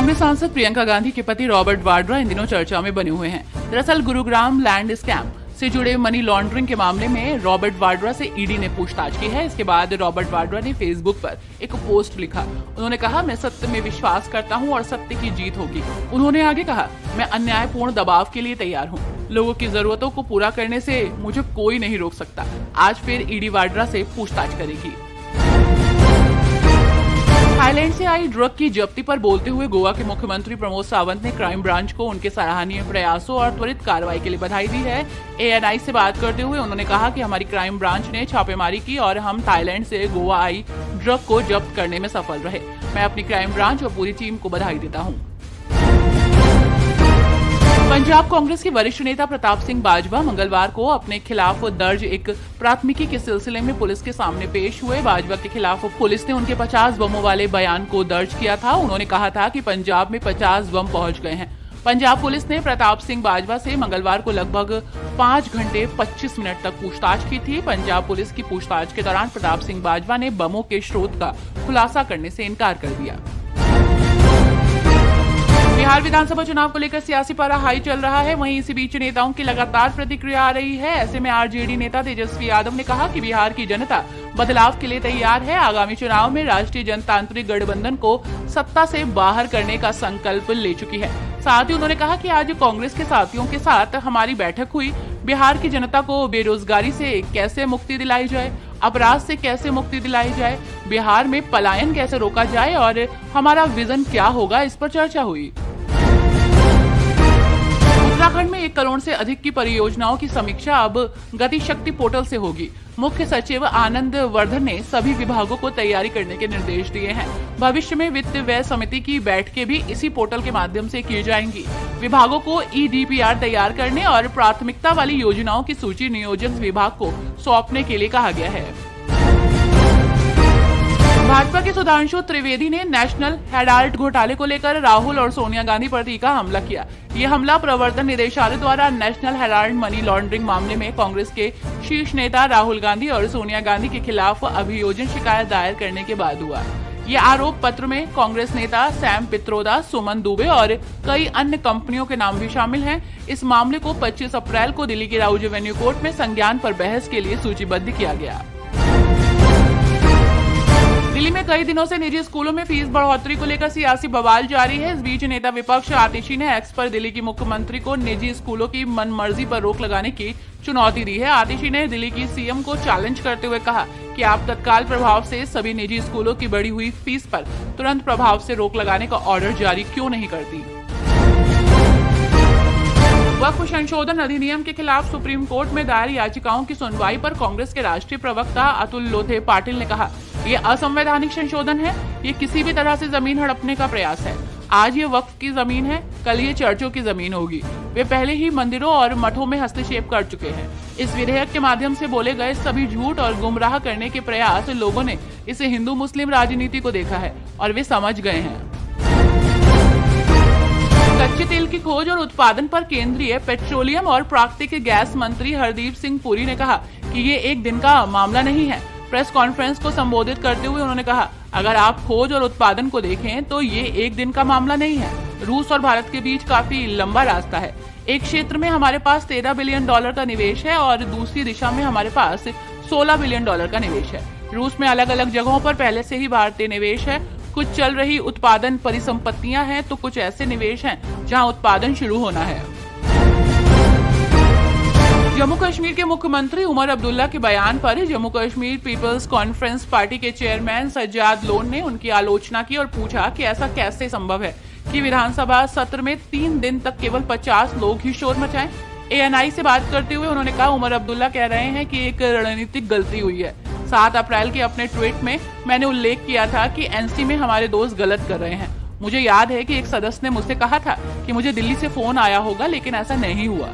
कांग्रेस सांसद प्रियंका गांधी के पति रॉबर्ट वाड्रा इन दिनों चर्चा में बने हुए हैं। दरअसल गुरुग्राम लैंड स्कैम से जुड़े मनी लॉन्ड्रिंग के मामले में रॉबर्ट वाड्रा से ईडी ने पूछताछ की है। इसके बाद रॉबर्ट वाड्रा ने फेसबुक पर एक पोस्ट लिखा। उन्होंने कहा, मैं सत्य में विश्वास करता हूं और सत्य की जीत होगी। उन्होंने आगे कहा, मैं अन्यायपूर्ण दबाव के लिए तैयार हूं। लोगों की जरूरतों को पूरा करने से मुझे कोई नहीं रोक सकता। आज फिर ईडी वाड्रा से पूछताछ करेगी। थाईलैंड से आई ड्रग की जब्ती पर बोलते हुए गोवा के मुख्यमंत्री प्रमोद सावंत ने क्राइम ब्रांच को उनके सराहनीय प्रयासों और त्वरित कार्रवाई के लिए बधाई दी है। ANI से बात करते हुए उन्होंने कहा कि हमारी क्राइम ब्रांच ने छापेमारी की और हम थाईलैंड से गोवा आई ड्रग को जब्त करने में सफल रहे। मैं अपनी क्राइम ब्रांच और पूरी टीम को बधाई देता हूँ। पंजाब कांग्रेस के वरिष्ठ नेता प्रताप सिंह बाजवा मंगलवार को अपने खिलाफ दर्ज एक प्राथमिकी के सिलसिले में पुलिस के सामने पेश हुए। बाजवा के खिलाफ पुलिस ने उनके 50 बमों वाले बयान को दर्ज किया था। उन्होंने कहा था कि पंजाब में 50 बम पहुंच गए हैं। पंजाब पुलिस ने प्रताप सिंह बाजवा से मंगलवार को लगभग 5 घंटे 25 मिनट तक पूछताछ की थी। पंजाब पुलिस की पूछताछ के दौरान प्रताप सिंह बाजवा ने बमों के स्रोत का खुलासा करने से इनकार कर दिया। बिहार विधानसभा चुनाव को लेकर सियासी पारा हाई चल रहा है। वहीं इसी बीच नेताओं की लगातार प्रतिक्रिया आ रही है। ऐसे में आरजेडी नेता तेजस्वी यादव ने कहा कि बिहार की जनता बदलाव के लिए तैयार है। आगामी चुनाव में राष्ट्रीय जनतांत्रिक गठबंधन को सत्ता से बाहर करने का संकल्प ले चुकी है। साथ ही उन्होंने कहा कि आज कांग्रेस के साथियों के साथ हमारी बैठक हुई। बिहार की जनता को बेरोजगारी से कैसे मुक्ति दिलाई जाए, अपराध से कैसे मुक्ति दिलाई जाए, बिहार में पलायन कैसे रोका जाए और हमारा विजन क्या होगा, इस पर चर्चा हुई। उत्तराखंड में 1 करोड़ से अधिक की परियोजनाओं की समीक्षा अब गति शक्ति पोर्टल से होगी। मुख्य सचिव आनंद वर्धन ने सभी विभागों को तैयारी करने के निर्देश दिए हैं। भविष्य में वित्त व्यय समिति की बैठकें भी इसी पोर्टल के माध्यम से की जाएंगी। विभागों को EDPR तैयार करने और प्राथमिकता वाली योजनाओं की सूची नियोजन विभाग को सौंपने के लिए कहा गया है। भाजपा के सुधांशु त्रिवेदी ने नेशनल हेराल्ड घोटाले को लेकर राहुल और सोनिया गांधी पर तीखा हमला किया। ये हमला प्रवर्तन निदेशालय द्वारा नेशनल हेराल्ड मनी लॉन्ड्रिंग मामले में कांग्रेस के शीर्ष नेता राहुल गांधी और सोनिया गांधी के खिलाफ अभियोजन शिकायत दायर करने के बाद हुआ। ये आरोप पत्र में कांग्रेस नेता सैम पित्रोदा, सुमन दुबे और कई अन्य कंपनियों के नाम भी शामिल हैं। इस मामले को 25 अप्रैल को दिल्ली के राउज एवेन्यू कोर्ट में संज्ञान पर बहस के लिए सूचीबद्ध किया गया। दिल्ली में कई दिनों से निजी स्कूलों में फीस बढ़ोतरी को लेकर सियासी बवाल जारी है। इस बीच नेता विपक्ष आतिशी ने एक्स पर दिल्ली की मुख्यमंत्री को निजी स्कूलों की मनमर्जी पर रोक लगाने की चुनौती दी है। आतिशी ने दिल्ली की CM को चैलेंज करते हुए कहा कि आप तत्काल प्रभाव से सभी निजी स्कूलों की बढ़ी हुई फीस पर तुरंत प्रभाव से रोक लगाने का ऑर्डर जारी क्यों नहीं करती। वक्फ संशोधन अधिनियम के खिलाफ सुप्रीम कोर्ट में दायर याचिकाओं की सुनवाई पर कांग्रेस के राष्ट्रीय प्रवक्ता अतुल लोथे पाटिल ने कहा, ये असंवैधानिक संशोधन है। ये किसी भी तरह से जमीन हड़पने का प्रयास है। आज ये वक्फ की जमीन है, कल ये चर्चों की जमीन होगी। वे पहले ही मंदिरों और मठों में हस्तक्षेप कर चुके हैं। इस विधेयक के माध्यम से बोले गए सभी झूठ और गुमराह करने के प्रयास, लोगों ने इसे हिंदू मुस्लिम राजनीति को देखा है और वे समझ गए हैं। कच्चे तेल की खोज और उत्पादन पर केंद्रीय पेट्रोलियम और प्राकृतिक गैस मंत्री हरदीप सिंह पुरी ने कहा कि ये एक दिन का मामला नहीं है। प्रेस कॉन्फ्रेंस को संबोधित करते हुए उन्होंने कहा, अगर आप खोज और उत्पादन को देखें तो ये एक दिन का मामला नहीं है। रूस और भारत के बीच काफी लंबा रास्ता है। एक क्षेत्र में हमारे पास $13 बिलियन का निवेश है और दूसरी दिशा में हमारे पास $16 बिलियन का निवेश है। रूस में अलग अलग जगहों पर पहले से ही भारतीय निवेश है। कुछ चल रही उत्पादन परिसंपत्तियां हैं तो कुछ ऐसे निवेश हैं जहां उत्पादन शुरू होना है। जम्मू कश्मीर के मुख्यमंत्री उमर अब्दुल्ला के बयान पर Jammu Kashmir people's conference party के चेयरमैन सज्जाद लोन ने उनकी आलोचना की और पूछा कि ऐसा कैसे संभव है कि विधानसभा सत्र में 3 दिन तक केवल 50 लोग ही शोर मचाएं। ANI से बात करते हुए उन्होंने कहा, उमर अब्दुल्ला कह रहे हैं कि एक रणनीतिक गलती हुई है। 7 अप्रैल के अपने ट्वीट में मैंने उल्लेख किया था कि NC में हमारे दोस्त गलत कर रहे हैं। मुझे याद है कि एक सदस्य ने मुझसे कहा था कि मुझे दिल्ली से फोन आया होगा, लेकिन ऐसा नहीं हुआ।